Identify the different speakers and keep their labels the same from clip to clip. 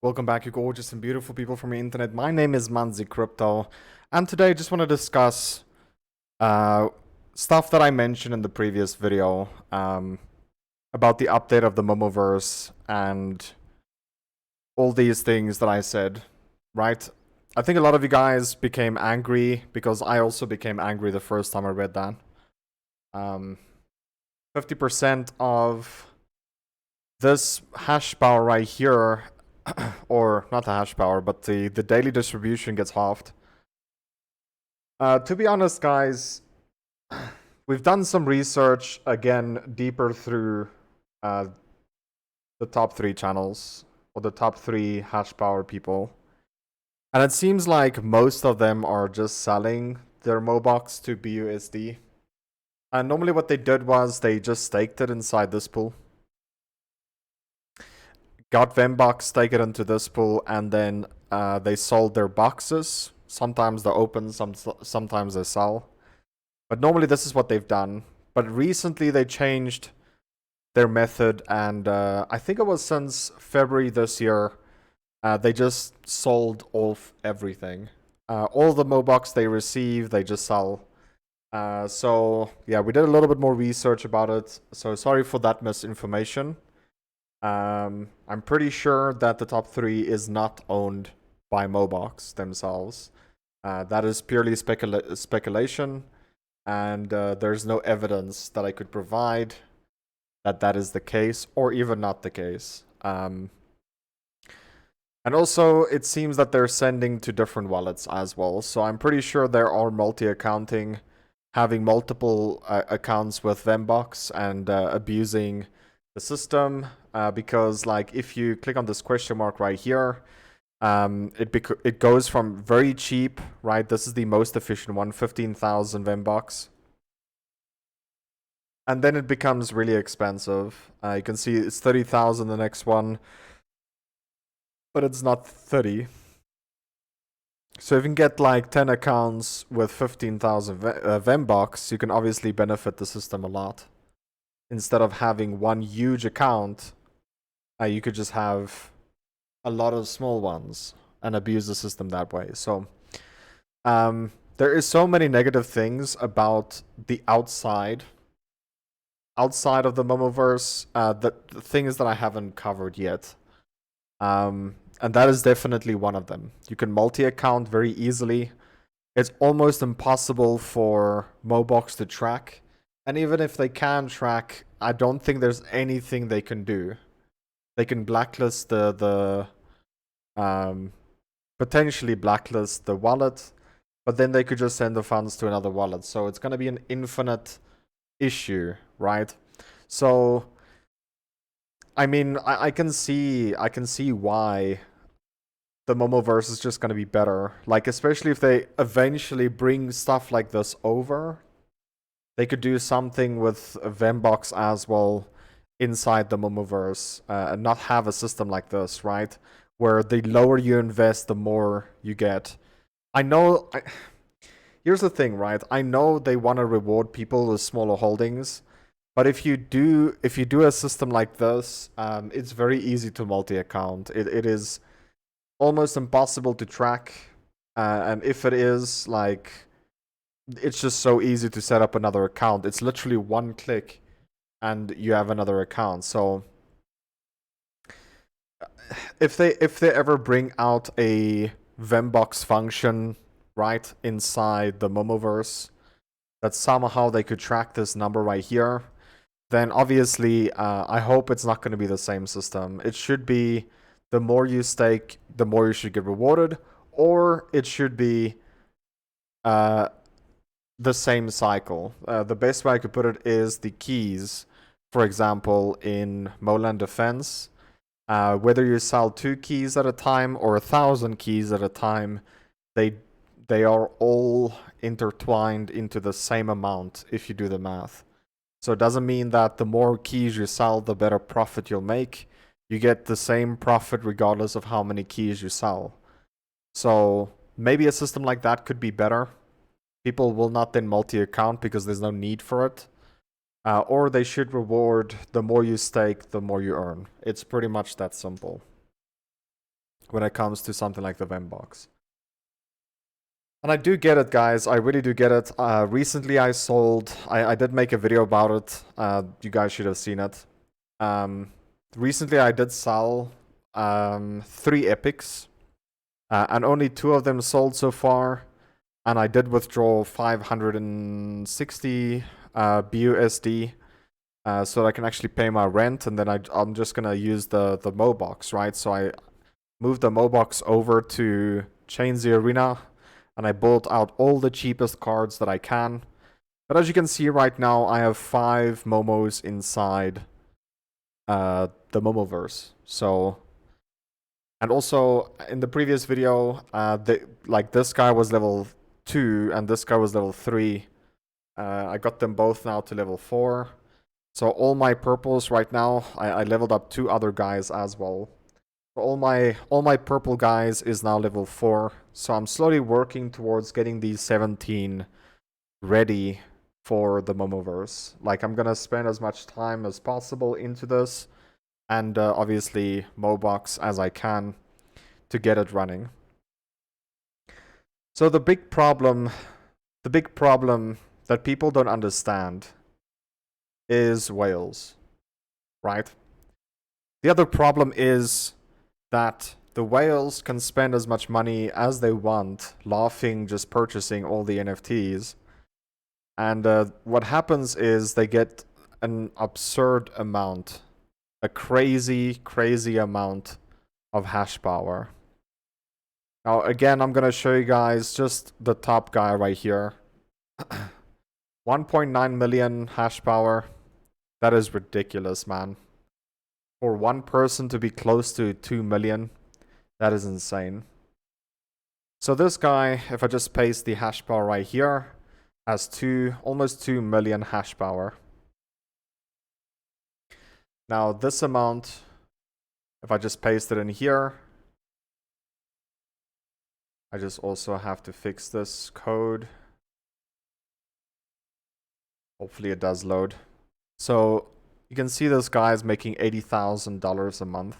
Speaker 1: Welcome back, you gorgeous and beautiful people from the internet. My name is Manzi Crypto, and today I just want to discuss uh, stuff that I mentioned in the previous video about the update of the Momoverse and all these things that I said, right? I think a lot of you guys became angry because I also became angry the first time I read that. 50% of this hash power right here, or not the hash power, but the daily distribution gets halved. To be honest, guys, we've done some research again deeper through the top 3 channels or the top 3 hash power people. And it seems like most of them are just selling their Mobox to BUSD. And normally what they did was they just staked it inside this pool. Got Vembox, stake it into this pool, and then they sold their boxes. Sometimes they open, sometimes they sell. But normally this is what they've done. But recently they changed their method, and I think it was since February this year, they just sold off everything. All the Mobox they receive, they just sell. So yeah, we did a little bit more research about it. So sorry for that misinformation. I'm pretty sure that the top 3 is not owned by Mobox themselves. That is purely speculation, and there's no evidence that I could provide that that is the case, or even not the case. And also, it seems that they're sending to different wallets as well. So I'm pretty sure there are multi-accounting, having multiple accounts with Vembox and abusing the system. Because like if you click on this question mark right here, it goes from very cheap, right? This is the most efficient one, 15,000 Vembox. And then it becomes really expensive. You can see it's 30,000 the next one, but it's not 30. So if you can get like 10 accounts with 15,000 Vembox, you can obviously benefit the system a lot. Instead of having one huge account, you could just have a lot of small ones and abuse the system that way. So there is so many negative things about the outside of the Momoverse, the things that I haven't covered yet. And that is definitely one of them. You can multi-account very easily. It's almost impossible for Mobox to track. And even if they can track, I don't think there's anything they can do. They can blacklist potentially blacklist the wallet, but then they could just send the funds to another wallet. So it's going to be an infinite issue, right? So I mean, I can see why the Momoverse is just going to be better. Like, especially if they eventually bring stuff like this over, they could do something with Vembox as well inside the Momoverse, and not have a system like this, right? Where the lower you invest, the more you get. I know. Here's the thing, right? I know they want to reward people with smaller holdings, but if you do a system like this, it's very easy to multi-account. It is almost impossible to track, and if it is, like, it's just so easy to set up another account. It's literally one click, and you have another account. So if they ever bring out a Vembox function right inside the Momoverse, that somehow they could track this number right here, then obviously I hope it's not going to be the same system. It should be the more you stake, the more you should get rewarded, or it should be the same cycle. The best way I could put it is the keys. For example, in Moland Defense, whether you sell 2 keys at a time or 1,000 keys at a time, they are all intertwined into the same amount if you do the math. So it doesn't mean that the more keys you sell, the better profit you'll make. You get the same profit regardless of how many keys you sell. So maybe a system like that could be better. People will not then multi-account because there's no need for it. Or they should reward the more you stake, the more you earn. It's pretty much that simple. when it comes to something like the Mobox. And I do get it, guys. I really do get it. Recently, I did make a video about it. You guys should have seen it. Recently, I did sell 3 epics, and only 2 of them sold so far. And I did withdraw 560 BUSD, so that I can actually pay my rent. And then I'm just gonna use the Mobox, right? So I moved the Mobox over to Change the Arena, and I bought out all the cheapest cards that I can. But as you can see right now, I have 5 Momos inside the Momoverse. So, and also in the previous video, like this guy was level 2 and this guy was level 3. I got them both now to level 4. So all my purples right now, I leveled up 2 other guys as well. All my purple guys is now level 4, so I'm slowly working towards getting these 17 ready for the Momoverse. Like, I'm gonna spend as much time as possible into this, and obviously Mobox as I can to get it running. So the big problem that people don't understand is whales, right? The other problem is that the whales can spend as much money as they want, laughing, just purchasing all the NFTs. And what happens is they get an absurd amount, a crazy, crazy amount of hash power. Now, again, I'm going to show you guys just the top guy right here. 1.9 million hash power. That is ridiculous, man. For one person to be close to 2 million, that is insane. So this guy, if I just paste the hash power right here, has almost 2 million hash power. Now this amount, if I just paste it in here, I just also have to fix this code. Hopefully it does load. So you can see this guy is making $80,000 a month.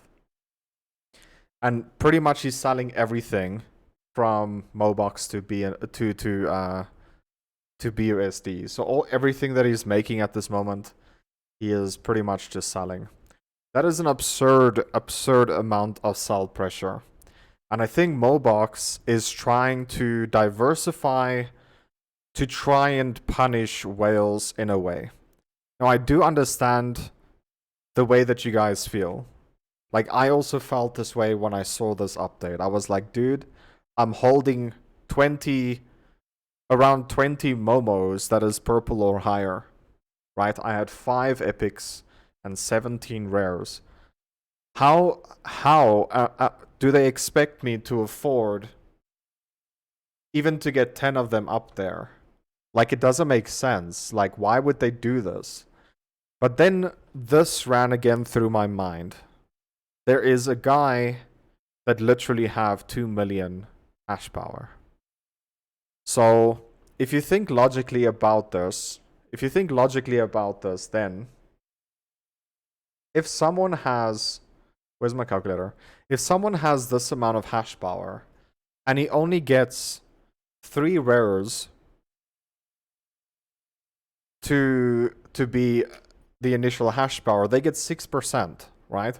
Speaker 1: And pretty much he's selling everything from Mobox to BUSD. So everything that he's making at this moment, he is pretty much just selling. That is an absurd amount of sell pressure. And I think Mobox is trying to diversify to try and punish whales in a way. Now, I do understand the way that you guys feel. Like, I also felt this way when I saw this update. I was like, dude, I'm holding around 20 Momos that is purple or higher, right? I had 5 epics and 17 rares. How do they expect me to afford even to get 10 of them up there? Like, it doesn't make sense. Like, why would they do this? But then this ran again through my mind. There is a guy that literally have 2 million hash power. So if you think logically about this, then if someone has, where's my calculator? If someone has this amount of hash power and he only gets 3 rares to be the initial hash power, they get 6%, right?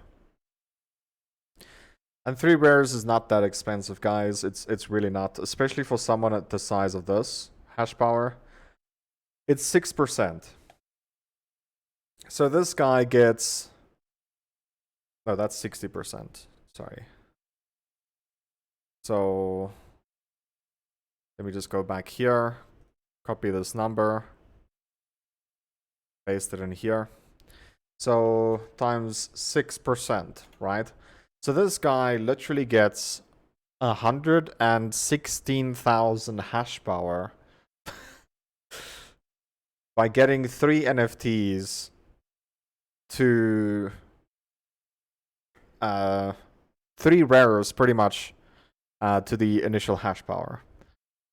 Speaker 1: And 3 rares is not that expensive, guys. It's really not, especially for someone at the size of this hash power. It's 6%. So this guy gets, no, that's 60%. Sorry. So let me just go back here, copy this number, paste it in here. So times 6%, right? So this guy literally gets 116,000 hash power by getting 3 NFTs to 3 rares pretty much to the initial hash power.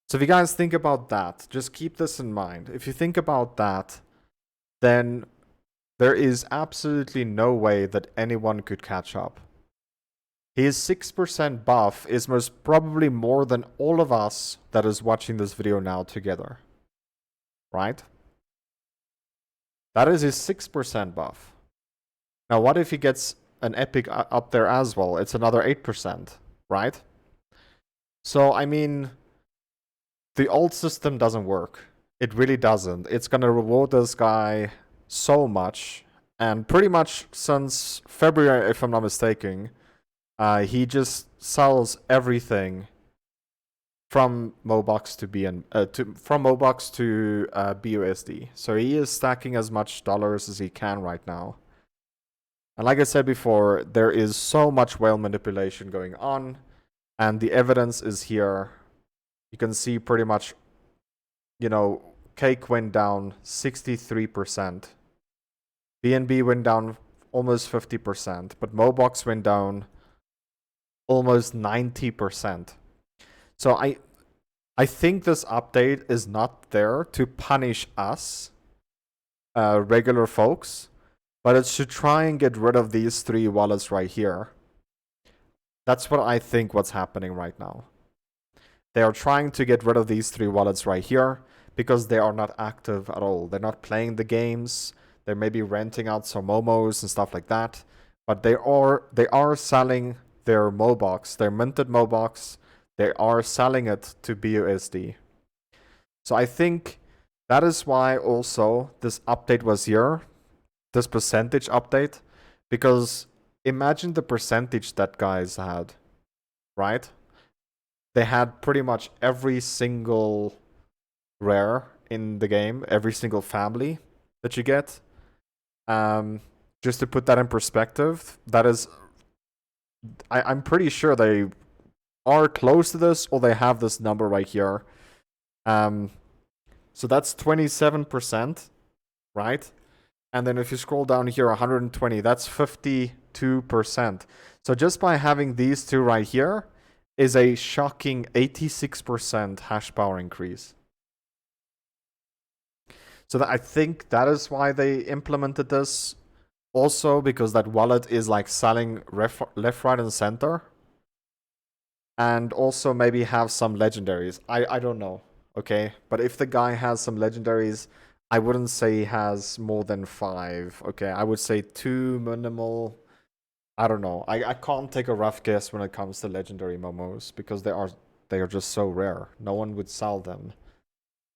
Speaker 1: So if you guys think about that, just keep this in mind. If you think about that, then there is absolutely no way that anyone could catch up. His 6% buff is most probably more than all of us that is watching this video now together. Right? That is his 6% buff. Now, what if he gets an epic up there as well? It's another 8%, right? So, I mean, the old system doesn't work. It really doesn't. It's going to reward this guy so much. And pretty much since February, if I'm not mistaken, he just sells everything from Mobox to BUSD. So he is stacking as much dollars as he can right now. And like I said before, there is so much whale manipulation going on, and the evidence is here. You can see pretty much, you know, Cake went down 63%. BNB went down almost 50%, but Mobox went down almost 90%. So I think this update is not there to punish us, regular folks, but it's to try and get rid of these 3 wallets right here. That's what I think what's happening right now. They are trying to get rid of these 3 wallets right here because they are not active at all. They're not playing the games. They may be renting out some momos and stuff like that, but they are selling their Mobox, their minted Mobox. They are selling it to BUSD. So I think that is why also this update was here, this percentage update, because imagine the percentage that guys had, right? They had pretty much every single rare in the game, every single family that you get. Just to put that in perspective, that is, I'm pretty sure they are close to this, or they have this number right here. So that's 27%, right? And then if you scroll down here, 120, that's 52%. So just by having these 2 right here is a shocking 86% hash power increase. So I think that is why they implemented this. Also because that wallet is like selling left, right, and center. And also maybe have some legendaries. I don't know, okay? But if the guy has some legendaries, I wouldn't say he has more than 5, okay? I would say 2 minimal. I don't know. I can't take a rough guess when it comes to legendary momos because they are just so rare. No one would sell them.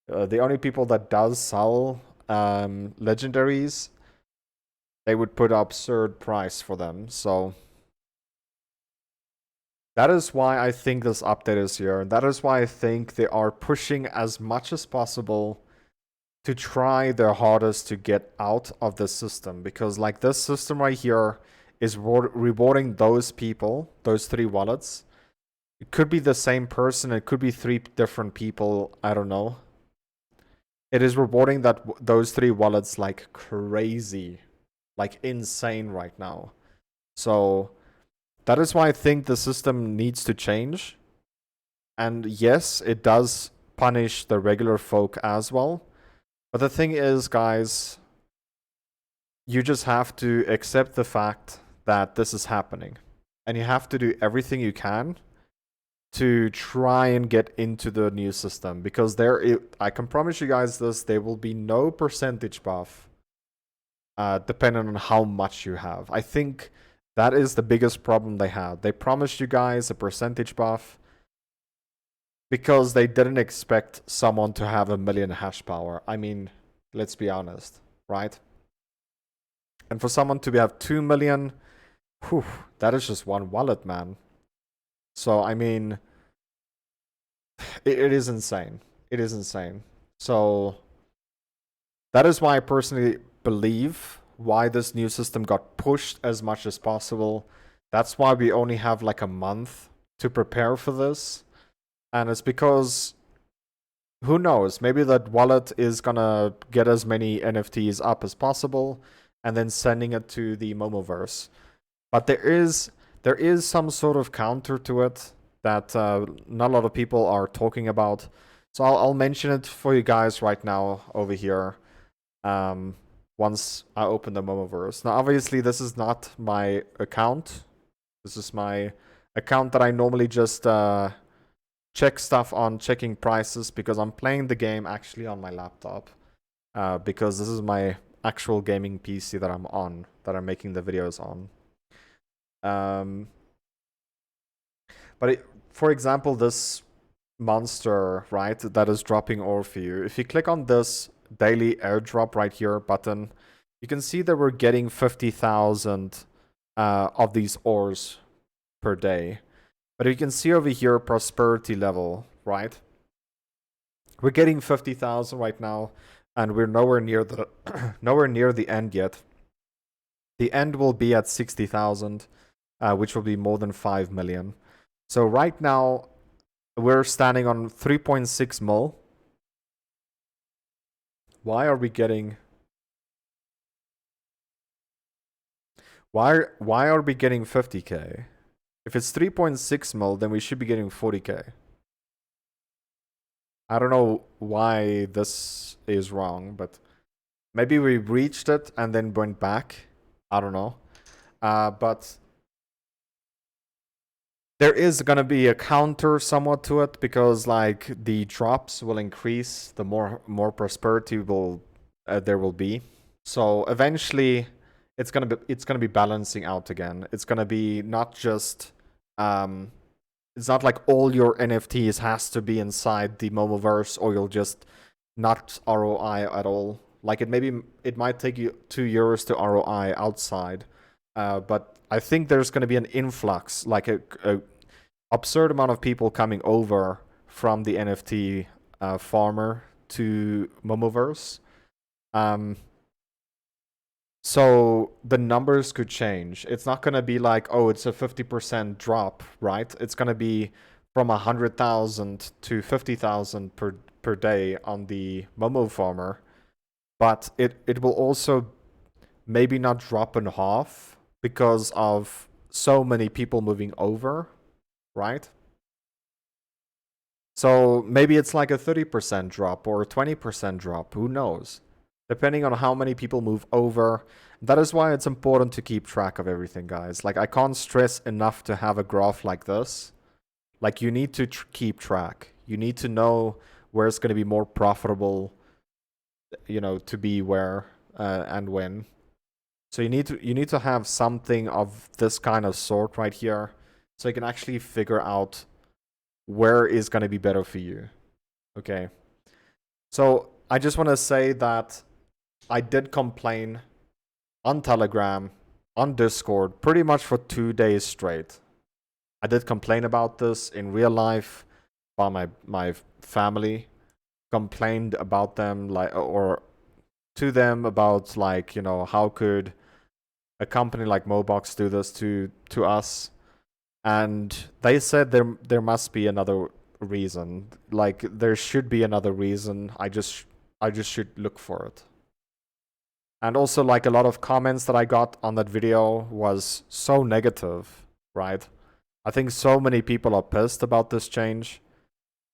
Speaker 1: The only people that does sell legendaries, they would put up absurd price for them. So that is why I think this update is here. And that is why I think they are pushing as much as possible to try their hardest to get out of the system. Because like this system right here is rewarding those people, those 3 wallets. It could be the same person. It could be 3 different people. I don't know. It is rewarding those 3 wallets like crazy, like insane right now. So that is why I think the system needs to change. And yes, it does punish the regular folk as well. But the thing is, guys, you just have to accept the fact that this is happening. And you have to do everything you can to try and get into the new system. Because I can promise you guys this, there will be no percentage buff depending on how much you have. I think that is the biggest problem they had. They promised you guys a percentage buff because they didn't expect someone to have 1 million hash power. I mean, let's be honest, right? And for someone to have 2 million, whew, that is just one wallet, man. So, I mean, it is insane. It is insane. So, that is why I personally believe why this new system got pushed as much as possible. That's why we only have like a month to prepare for this. And it's because, who knows, maybe that wallet is gonna get as many NFTs up as possible and then sending it to the Momoverse. But there is some sort of counter to it that not a lot of people are talking about. So I'll mention it for you guys right now over here. Once I open the Momoverse. Now, obviously, this is not my account. This is my account that I normally just check stuff on, checking prices, because I'm playing the game actually on my laptop. Because this is my actual gaming PC that I'm on, that I'm making the videos on. For example, this monster, right, that is dropping ore for you. If you click on this daily airdrop right here button, you can see that we're getting 50,000 of these ores per day. But you can see over here prosperity level, right? We're getting 50,000 right now, and we're nowhere near the nowhere near the end yet. The end will be at 60,000, which will be more than 5 million. So right now, we're standing on 3.6 mil. Why are we getting... Why are we getting 50k? If it's 3.6 mil, then we should be getting 40k. I don't know why this is wrong, but maybe we reached it and then went back. I don't know. But there is going to be a counter somewhat to it, because like the drops will increase the more prosperity will there will be. So eventually it's going to be balancing out again. It's going to be not just it's not like all your NFTs has to be inside the Momoverse, or you'll just not ROI at all. Like it might take you €2 to ROI outside, but I think there's going to be an influx, like a absurd amount of people coming over from the NFT farmer to Momoverse. So the numbers could change. It's not going to be like, oh, it's a 50% drop, right? It's going to be from 100,000 to 50,000 per day on the Momo farmer. But it will also maybe not drop in half because of so many people moving over, right? So maybe it's like a 30% drop or a 20% drop. Who knows? Depending on how many people move over. That is why it's important to keep track of everything, guys. Like, I can't stress enough to have a graph like this. Like, you need to keep track. You need to know where it's going to be more profitable, you know, to be where and when. So you need to have something of this kind of sort right here, so you can actually figure out where is going to be better for you. Okay. So I just want to say that I did complain on Telegram, on Discord, pretty much for 2 days straight. I did complain about this in real life by my family. Complained about them, like, or to them about, like, you know, how could a company like Mobox do this to us? And they said there must be another reason. Like, there should be another reason. I just should look for it. And also, like, a lot of comments that I got on that video was so negative, right? I think so many people are pissed about this change,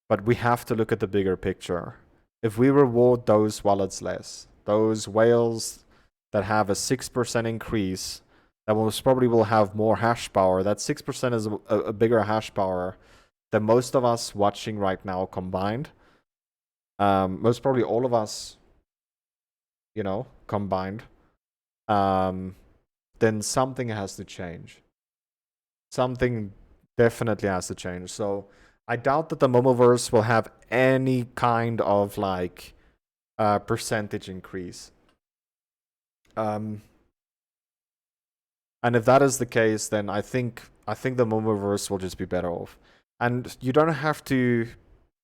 Speaker 1: but we have to look at the bigger picture. If we reward those wallets less, those whales that have a 6% increase, that most probably will have more hash power. That 6% is a bigger hash power than most of us watching right now combined. Most probably all of us, you know, combined. Then something has to change. Something definitely has to change. So I doubt that the Momoverse will have any kind of, like, percentage increase. And if that is the case, then I think the Momoverse will just be better off. And you don't have to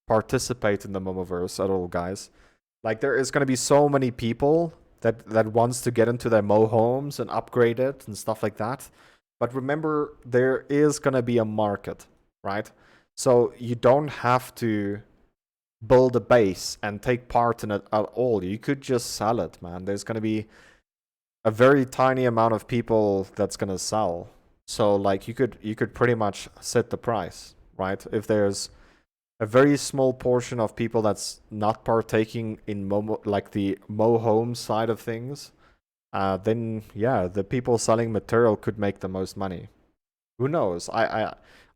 Speaker 1: participate in the Momoverse at all, guys. Like, there is going to be so many people that wants to get into their MOhomes and upgrade it and stuff like that. But remember, there is going to be a market, right? So you don't have to build a base and take part in it at all. You could just sell it, man. There's going to be a very tiny amount of people that's going to sell. So, like, you could pretty much set the price, right? If there's a very small portion of people that's not partaking in like the MOhome side of things, then yeah, the people selling material could make the most money. Who knows?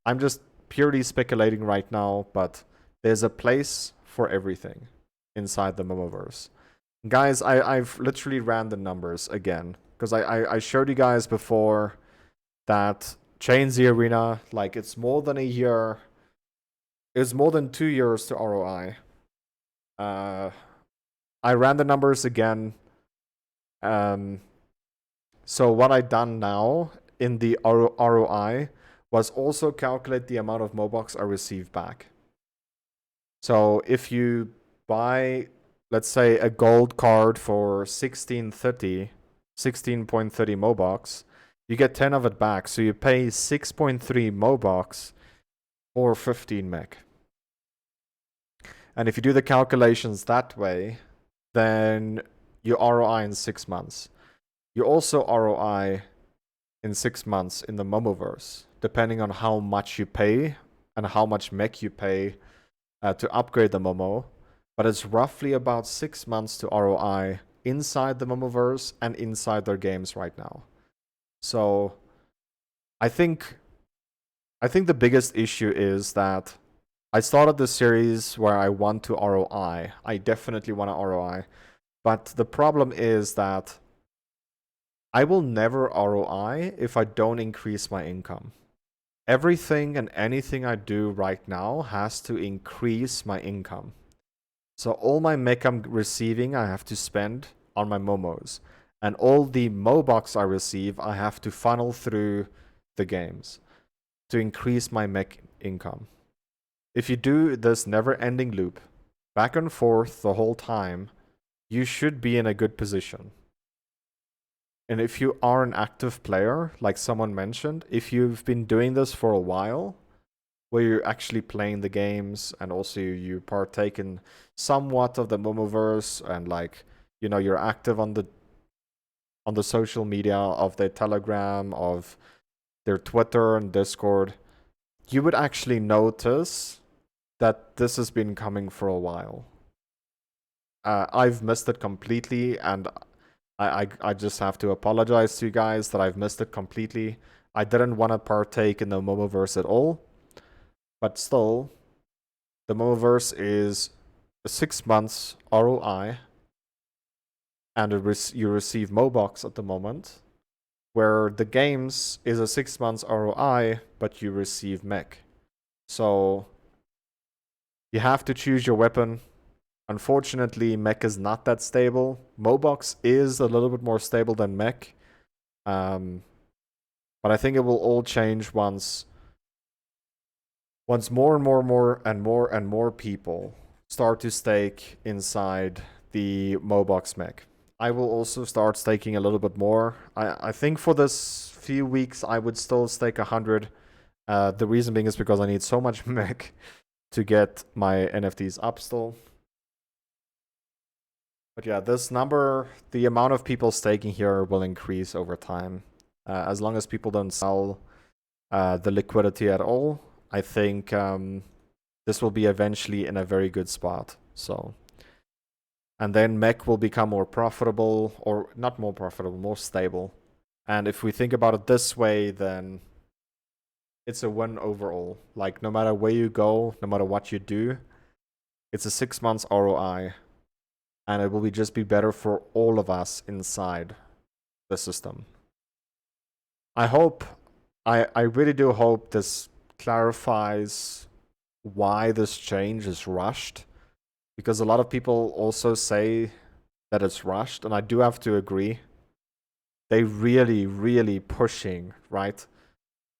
Speaker 1: I'm just purely speculating right now, but there's a place for everything inside the Momoverse. Guys, I've literally ran the numbers again, because I showed you guys before that Chains the Arena, like it's more than a year, it's more than 2 years to ROI. I ran the numbers again. So what I done now in the ROI was also calculate the amount of Mobox I received back. So if you buy, let's say, a gold card for 16.30 Mobox, you get 10 of it back. So you pay 6.3 Mobox or 15 mech. And if you do the calculations that way, then you ROI in 6 months. You also ROI in 6 months in the Momoverse, depending on how much you pay and how much mech you pay to upgrade the Momo. But it's roughly about 6 months to ROI inside the Momoverse and inside their games right now. So I think the biggest issue is that I started the series where I want to ROI. I definitely want to ROI. But the problem is that I will never ROI if I don't increase my income. Everything and anything I do right now has to increase my income. So all my mech I'm receiving, I have to spend on my Momos. And all the Mobox I receive, I have to funnel through the games to increase my mech income. If you do this never-ending loop, back and forth the whole time, you should be in a good position. And if you are an active player, like someone mentioned, if you've been doing this for a while, where you're actually playing the games and also you partake in somewhat of the Momoverse and like, you know, you're active on the social media of their Telegram, of their Twitter and Discord, you would actually notice that this has been coming for a while. I've missed it completely, and I just have to apologize to you guys that I've missed it completely. I didn't want to partake in the Momoverse at all, but still, the Momoverse is a 6 months ROI, and you receive Mobox at the moment, where the games is a 6 months ROI, but you receive mech. So you have to choose your weapon. Unfortunately, mech is not that stable. Mobox is a little bit more stable than mech. But I think it will all change once more and more people start to stake inside the Mobox mech. I will also start staking a little bit more. I think for this few weeks I would still stake 100. The reason being is because I need so much mech to get my NFTs up still. But yeah, this number, the amount of people staking here will increase over time. As long as people don't sell the liquidity at all, I think this will be eventually in a very good spot. So, and then mech will become more profitable, or not more profitable, more stable. And if we think about it this way, then it's a win overall. Like, no matter where you go, no matter what you do, it's a 6 months ROI. And it will just be better for all of us inside the system. I really do hope this clarifies why this change is rushed. Because a lot of people also say that it's rushed, and I do have to agree. They really pushing, right?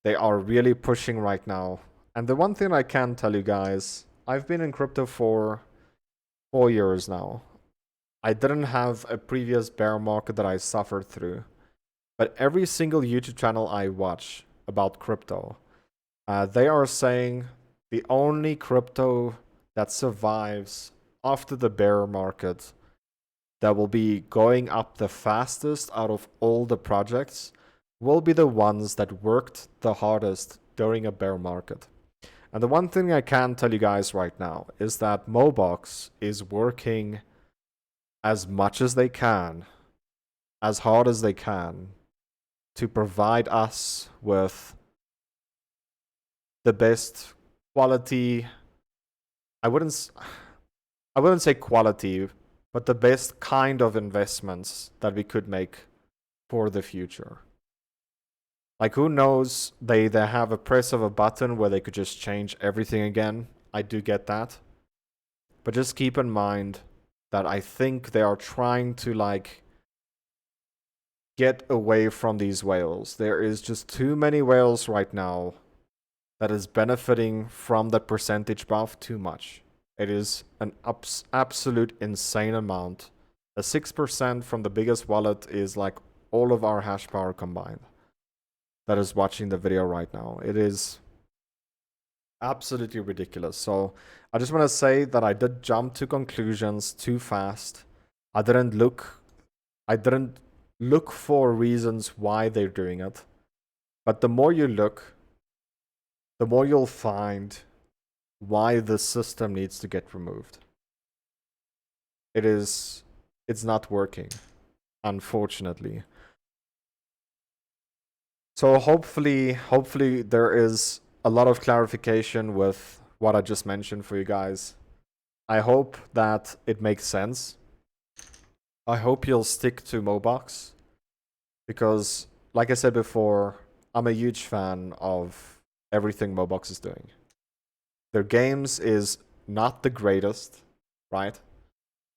Speaker 1: They are really pushing right now. And the one thing I can tell you guys, I've been in crypto for 4 years now. I didn't have a previous bear market that I suffered through. But every single YouTube channel I watch about crypto, they are saying the only crypto that survives after the bear market, that will be going up the fastest out of all the projects, will be the ones that worked the hardest during a bear market. And the one thing I can tell you guys right now is that Mobox is working as much as they can, as hard as they can, to provide us with the best quality. I wouldn't say quality, but the best kind of investments that we could make for the future. Like, who knows? They have a press of a button where they could just change everything again. I do get that. But just keep in mind that I think they are trying to, like, get away from these whales. There is just too many whales right now that is benefiting from that percentage buff too much. It is an absolute insane amount. A 6% from the biggest wallet is like all of our hash power combined. That is watching the video right now. It is absolutely ridiculous. So I just want to say that I did jump to conclusions too fast. I didn't look for reasons why they're doing it. But the more you look, the more you'll find why the system needs to get removed. It's not working, unfortunately. So hopefully there is a lot of clarification with what I just mentioned for you guys. I hope that it makes sense. I hope you'll stick to Mobox, because like I said before, I'm a huge fan of everything Mobox is doing. Their games is not the greatest, right?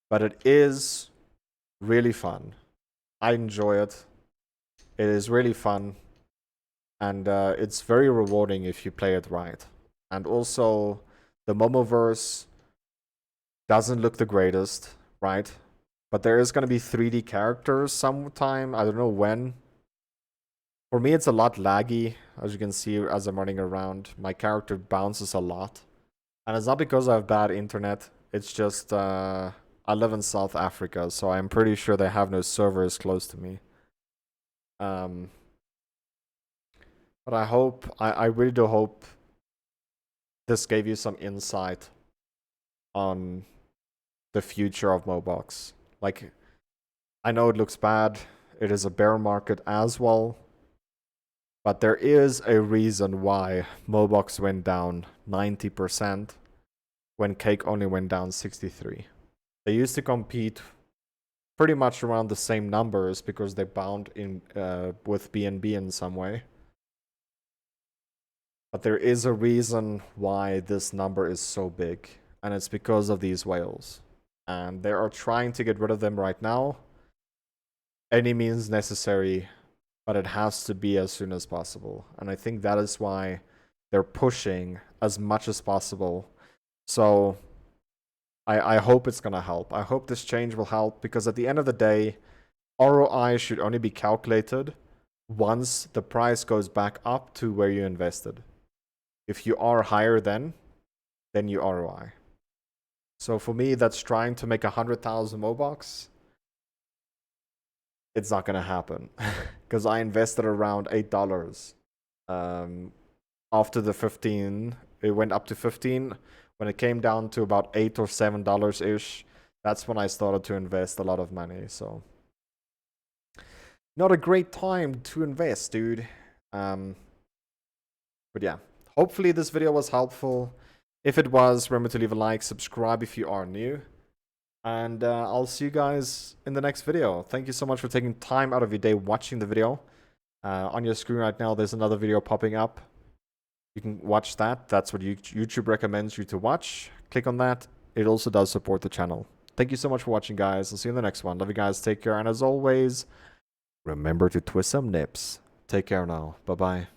Speaker 1: But it is really fun. I enjoy it. It is really fun. And it's very rewarding if you play it right. And also, the Momoverse doesn't look the greatest, right? But there is going to be 3D characters sometime. I don't know when. For me, it's a lot laggy. As you can see, as I'm running around, my character bounces a lot. And it's not because I have bad internet. It's just I live in South Africa, so I'm pretty sure they have no servers close to me. But I really do hope this gave you some insight on the future of Mobox. Like, I know it looks bad. It is a bear market as well. But there is a reason why Mobox went down 90% when Cake only went down 63%. They used to compete pretty much around the same numbers because they bound in with BNB in some way. But there is a reason why this number is so big, and it's because of these whales. And they are trying to get rid of them right now. Any means necessary, but it has to be as soon as possible. And I think that is why they're pushing as much as possible. So I hope it's going to help. I hope this change will help, because at the end of the day, ROI should only be calculated once the price goes back up to where you invested. If you are higher then you ROI. So for me, that's trying to make 100,000 Mobox. It's not going to happen because I invested around $8. After the 15, it went up to 15. When it came down to about $8 or $7 ish, that's when I started to invest a lot of money. So not a great time to invest, dude. But yeah, hopefully this video was helpful. If it was, remember to leave a like, subscribe if you are new. And I'll see you guys in the next video. Thank you so much for taking time out of your day watching the video. On your screen right now, there's another video popping up. You can watch that. That's what YouTube recommends you to watch. Click on that. It also does support the channel. Thank you so much for watching, guys. I'll see you in the next one. Love you guys. Take care. And as always, remember to twist some nips. Take care now. Bye-bye.